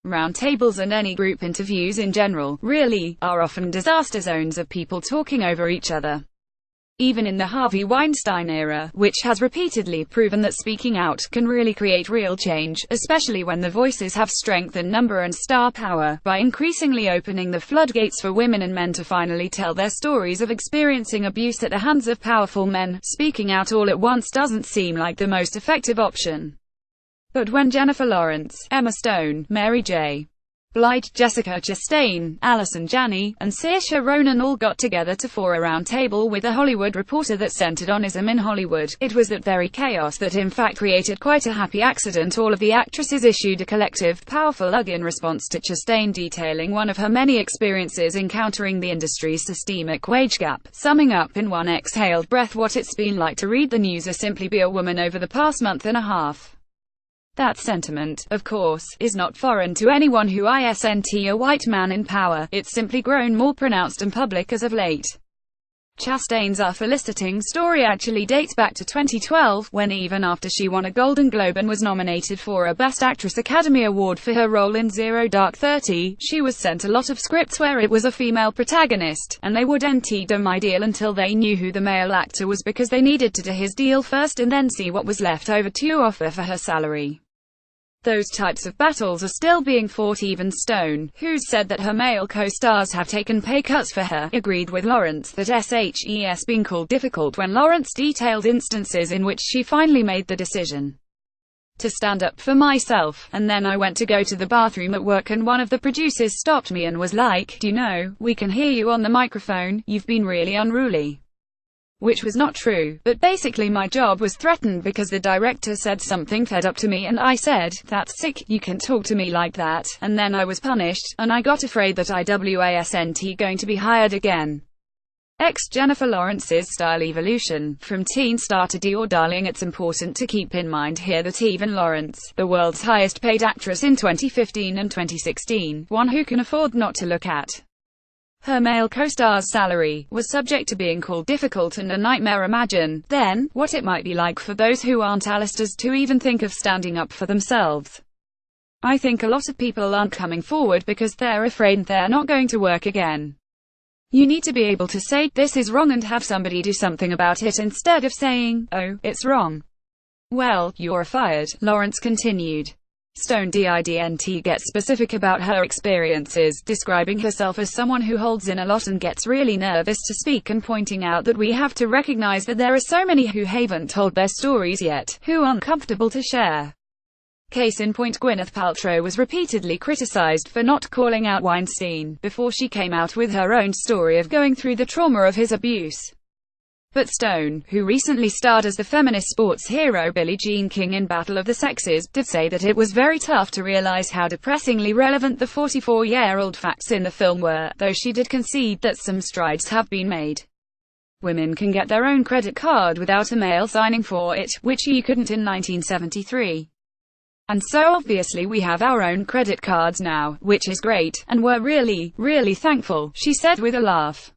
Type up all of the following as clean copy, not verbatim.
Roundtables and any group interviews in general, really, are often disaster zones of people talking over each other. Even in the Harvey Weinstein era, which has repeatedly proven that speaking out can really create real change, especially when the voices have strength in number and star power, by increasingly opening the floodgates for women and men to finally tell their stories of experiencing abuse at the hands of powerful men, speaking out all at once doesn't seem like the most effective option. But when Jennifer Lawrence, Emma Stone, Mary J. Blige, Jessica Chastain, Allison Janney, and Saoirse Ronan all got together to form a roundtable with a Hollywood Reporter that centered on ism in Hollywood, it was that very chaos that in fact created quite a happy accident. All of the actresses issued a collective, powerful hug in response to Chastain detailing one of her many experiences encountering the industry's systemic wage gap, summing up in one exhaled breath what it's been like to read the news or simply be a woman over the past month and a half. That sentiment, of course, is not foreign to anyone who isn't a white man in power, it's simply grown more pronounced and public as of late. Chastain's unfelicitating story actually dates back to 2012, when even after she won a Golden Globe and was nominated for a Best Actress Academy Award for her role in Zero Dark 30, she was sent a lot of scripts where it was a female protagonist, and they wouldn't do my deal until they knew who the male actor was because they needed to do his deal first and then see what was left over to offer for her salary. Those types of battles are still being fought. Even Stone, who's said that her male co-stars have taken pay cuts for her, agreed with Lawrence that it's been called difficult when Lawrence detailed instances in which she finally made the decision to stand up for myself, and then I went to go to the bathroom at work and one of the producers stopped me and was like, "Do you know, we can hear you on the microphone, you've been really unruly." Which was not true, but basically my job was threatened because the director said something fed up to me and I said, "That's sick, you can talk to me like that," and then I was punished, and I got afraid that I wasn't going to be hired again. Jennifer Lawrence's style evolution, from teen star to Dior darling. It's important to keep in mind here that even Lawrence, the world's highest paid actress in 2015 and 2016, one who can afford not to look at her male co-star's salary, was subject to being called difficult and a nightmare. Imagine, then, what it might be like for those who aren't A-listers to even think of standing up for themselves. I think a lot of people aren't coming forward because they're afraid they're not going to work again. You need to be able to say, "This is wrong," and have somebody do something about it instead of saying, "Oh, it's wrong. Well, you're fired," Lawrence continued. Stone didn't get specific about her experiences, describing herself as someone who holds in a lot and gets really nervous to speak, and pointing out that we have to recognize that there are so many who haven't told their stories yet, who aren't comfortable to share. Case in point, Gwyneth Paltrow was repeatedly criticized for not calling out Weinstein, before she came out with her own story of going through the trauma of his abuse. But Stone, who recently starred as the feminist sports hero Billie Jean King in Battle of the Sexes, did say that it was very tough to realize how depressingly relevant the 44-year-old facts in the film were, though she did concede that some strides have been made. Women can get their own credit card without a male signing for it, which you couldn't in 1973. And so obviously we have our own credit cards now, which is great, and we're really, really thankful, she said with a laugh.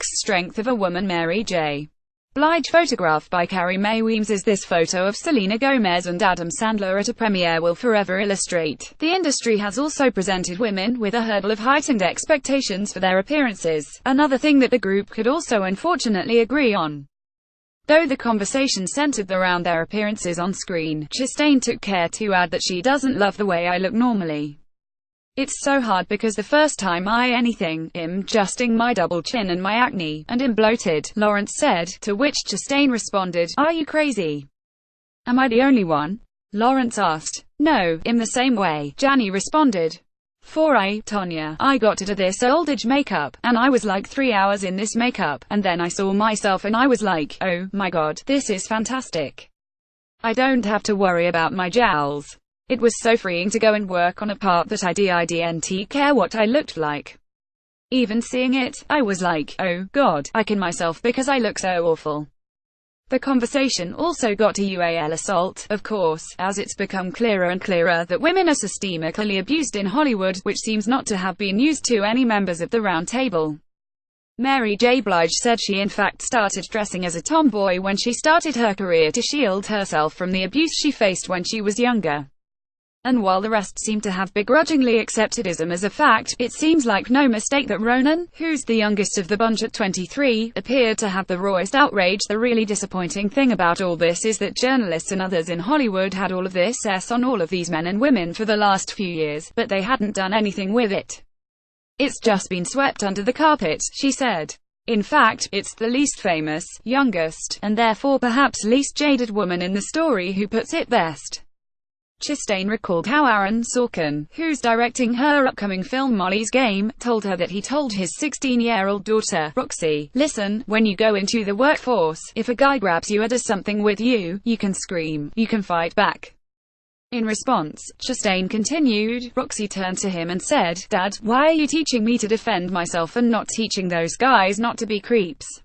Strength of a woman. Mary J. Blige photograph by Carrie Mae Weems. Is this photo of Selena Gomez and Adam Sandler at a premiere will forever illustrate. The industry has also presented women with a hurdle of heightened expectations for their appearances, another thing that the group could also unfortunately agree on. Though the conversation centered around their appearances on screen, Chastain took care to add that she doesn't love the way I look normally. "It's so hard because the first time I'm adjusting my double chin and my acne, and I'm bloated," Lawrence said, to which Chastain responded, "Are you crazy? Am I the only one?" Lawrence asked. "No, in the same way," Janney responded. Tonya, I got to do this old age makeup, and I was like 3 hours in this makeup, and then I saw myself and I was like, oh my god, this is fantastic. I don't have to worry about my jowls. It was so freeing to go and work on a part that I didn't care what I looked like. Even seeing it, I was like, oh god, I can myself because I look so awful." The conversation also got to UAL assault, of course, as it's become clearer and clearer that women are systemically abused in Hollywood, which seems not to have been news to any members of the roundtable. Mary J. Blige said she in fact started dressing as a tomboy when she started her career to shield herself from the abuse she faced when she was younger. And while the rest seem to have begrudgingly accepted ism as a fact, it seems like no mistake that Ronan, who's the youngest of the bunch at 23, appeared to have the rawest outrage. The really disappointing thing about all this is that journalists and others in Hollywood had all of this S on all of these men and women for the last few years, but they hadn't done anything with it. It's just been swept under the carpet, she said. In fact, it's the least famous, youngest, and therefore perhaps least jaded woman in the story who puts it best. Chastain recalled how Aaron Sorkin, who's directing her upcoming film Molly's Game, told her that he told his 16-year-old daughter, Roxy, "Listen, when you go into the workforce, if a guy grabs you or does something with you, you can scream, you can fight back." In response, Chastain continued, "Roxy turned to him and said, 'Dad, why are you teaching me to defend myself and not teaching those guys not to be creeps?'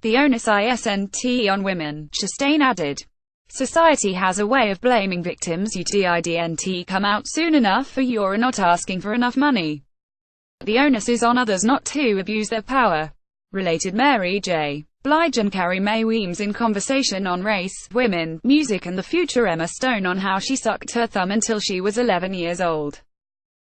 The onus isn't on women," Chastain added. "Society has a way of blaming victims. You didn't come out soon enough, or you're not asking for enough money. The onus is on others not to abuse their power." Related Mary J. Blige and Carrie Mae Weems in conversation on race, women, music and the future. Emma Stone on how she sucked her thumb until she was 11 years old.